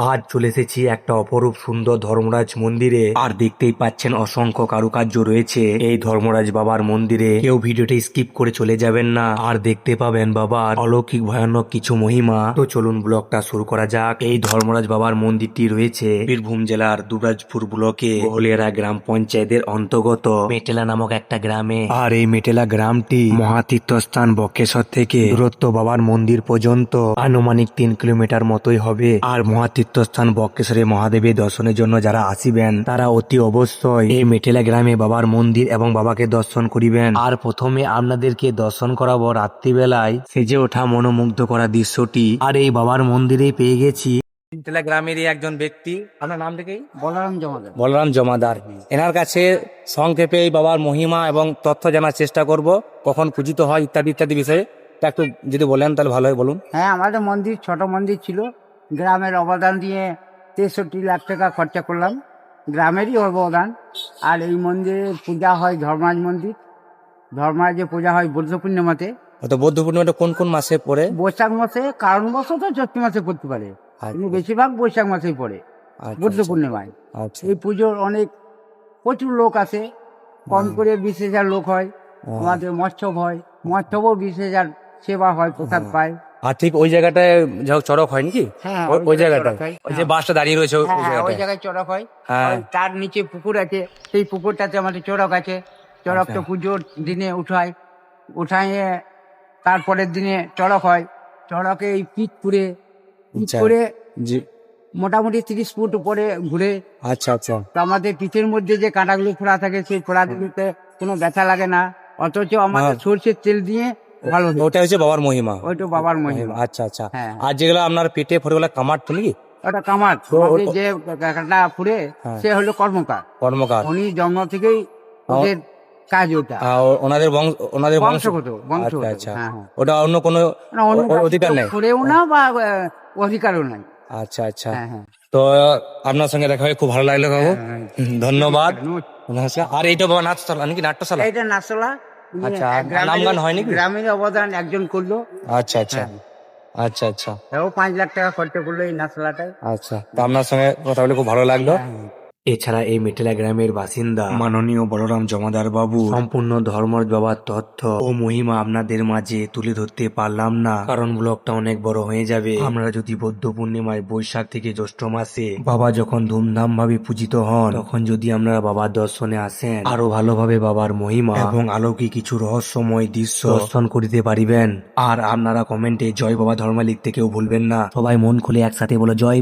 আজ চলে এসেছি একটা অপরূপ সুন্দর ধর্মরাজ মন্দিরে। আর দেখতেই পাচ্ছেন অসংখ্য কারুকার্য রয়েছে এই ধর্মরাজ বাবার মন্দিরে। কেউ ভিডিওটা স্কিপ করে চলে যাবেন না, আর দেখতে পাবেন বাবার অলৌকিক ভয়ানক কিছু মহিমা। তো চলুন ব্লগটা শুরু করা যাক। এই ধর্মরাজ বাবার মন্দিরটি রয়েছে বীরভূম জেলার দুবরাজপুর ব্লকে গোহলিয়ারা গ্রাম পঞ্চায়েতের অন্তর্গত মেটেলা নামক একটা গ্রামে। আর এই মেটেলা গ্রামটি মহাতীর্থস্থান বক্রেশ্বর থেকে দূরত্ব বাবার মন্দির পর্যন্ত আনুমানিক 3 কিলোমিটার মতোই হবে। আর মহাতীর্থস্থান বক্রেশ্বরে মহাদেবের দর্শনের জন্য যারা আসিবেন তারা অতি অবশ্যই এই মেটেলা গ্রামে বাবার মন্দির এবং বাবাকে দর্শন করিবেন। আর প্রথমে আপনাদেরকে দর্শন করাবো রাত্রিবেলায় সেজে ওঠা মনোমুগ্ধ করা দৃশ্যটি। আর এই বাবার মন্দিরেই পেয়ে গেছি মেটেলা গ্রামেরই একজন ব্যক্তি। আপনার নাম থেকেই বলরাম জমাদার। বলরাম জমাদার। এনার কাছে সংক্ষেপে এই বাবার মহিমা এবং তথ্য জানার চেষ্টা করব, কখন পূজিত হয় ইত্যাদি ইত্যাদি বিষয়ে। তা একটু যদি বলেন তাহলে ভালো হয়, বলুন। হ্যাঁ, আমাদের মন্দির ছোট মন্দির ছিল। গ্রামের অবদান দিয়ে 63 লাখ টাকা খরচা করলাম, গ্রামেরই অবদান। আর এই মন্দিরে পূজা হয় ধর্মরাজ মন্দির। ধর্মরাজে পূজা হয় বৌদ্ধ পূর্ণিমাতে। তো বৌদ্ধ পূর্ণিমাটা কোন কোন মাসে পড়ে? বৈশাখ মাসে, কারণবশত চৈত্র মাসে পড়তে পারে, কিন্তু বেশিরভাগ বৈশাখ মাসেই পড়ে বৌদ্ধ পূর্ণিমায়। আচ্ছা এই পুজোর প্রচুর লোক আসে, কম করে 20,000 লোক হয়। আমাদের মৎস্যব হয়, মৎস্যবও 20,000 সেবা হয়, প্রসাদ পায়। আর ঠিক ওই জায়গাটায় যাই চড়ক হয় নাকি? হ্যাঁ, ওই জায়গাটা চড়ক হয়। ওই যে বাসটা দাঁড়িয়ে রয়েছে ওই হ্যাঁ, ওই জায়গাটায়। জায়গায় চড়ক হয়। হ্যাঁ। ওই তার নিচে পুকুর আছে, সেই পুকুরটাতে আমাদের চড়ক আছে। চড়কটা আচ্ছা। পুজোর দিনে উঠায় তারপরের দিনে চড়ক হয়। চড়কে এই পিঠ আচ্ছা। করে জি। মোটামুটি 30 ফুট উপরে ঘুরে। আচ্ছা আচ্ছা। তো আমাদের পিঠের মধ্যে যে কাঁটাগুলো ফোড়া থাকে, সেই ফোড়াগুলোতে কোনো ব্যথা লাগে না, অথচ আমাদের সরষের তেল দিয়ে ভালো হয়। ওটা হচ্ছে বাবার মহিমা। ওইটা বাবার মহিমা। আচ্ছা আচ্ছা। হ্যাঁ। আর যেগুলো আপনার পেটে ফোড়ে ওগুলো কামার তো নাকি? ওটা কামার। আমাদের যে কাঁটা ফুড়ে হ্যাঁ। সে হলো কর্মকার। কর্মকার। উনি জন্ম থেকেই ওদের কাজ ওটা। ওনাদের বংশ। বংশগত। আচ্ছা আচ্ছা। হ্যাঁ, হ্যাঁ। ওটা অন্য কোনো না, অন্য অধিকার নেই? করেও না, বা অধিকারও নাই। আচ্ছা আচ্ছা। হ্যাঁ, হ্যাঁ। তো আপনার সঙ্গে দেখা হয়ে খুব ভালো লাগলো বাবু। ধন্যবাদ। নমস্কার। আর এইটা বাবা নাট্যশালা নাকি? নাট্যশালা। এইটা নাচলা। আচ্ছা, নাম গান হয় নাকি? গ্রামের অবদান একজন করলো। আচ্ছা আচ্ছা। আচ্ছা আচ্ছা। ও 5 লাখ টাকা খরচা করলো এই নাচলাটায়। আচ্ছা, তো আপনার সঙ্গে কথা বলে খুব ভালো লাগলো। এছাড়া এই মেটেলা গ্রামের বাসিন্দা মাননীয় বলরাম জমাদার বাবু সম্পূর্ণ ধর্মরাজ বাবার তথ্য ও মহিমা আপনাদের মাঝে তুলে ধরতে পারলাম না, কারণ ব্লগটা অনেক বড় হয়ে যাবে। আমরা যদি বৌদ্ধ পূর্ণিমায় বৈশাখ থেকে জ্যৈষ্ঠ মাসে বাবা যখন ধুমধাম ভাবে পূজিত হন, তখন যদি আপনারা বাবার দর্শনে আসেন, আরো ভালোভাবে বাবার মহিমা এবং আলৌকিক কিছু রহস্যময় দৃশ্য দর্শন করিতে পারিবেন। আর আপনারা কমেন্টে জয় বাবা ধর্মা লিখতে কেউ ভুলবেন না। সবাই মন খুলে একসাথে বলো জয়।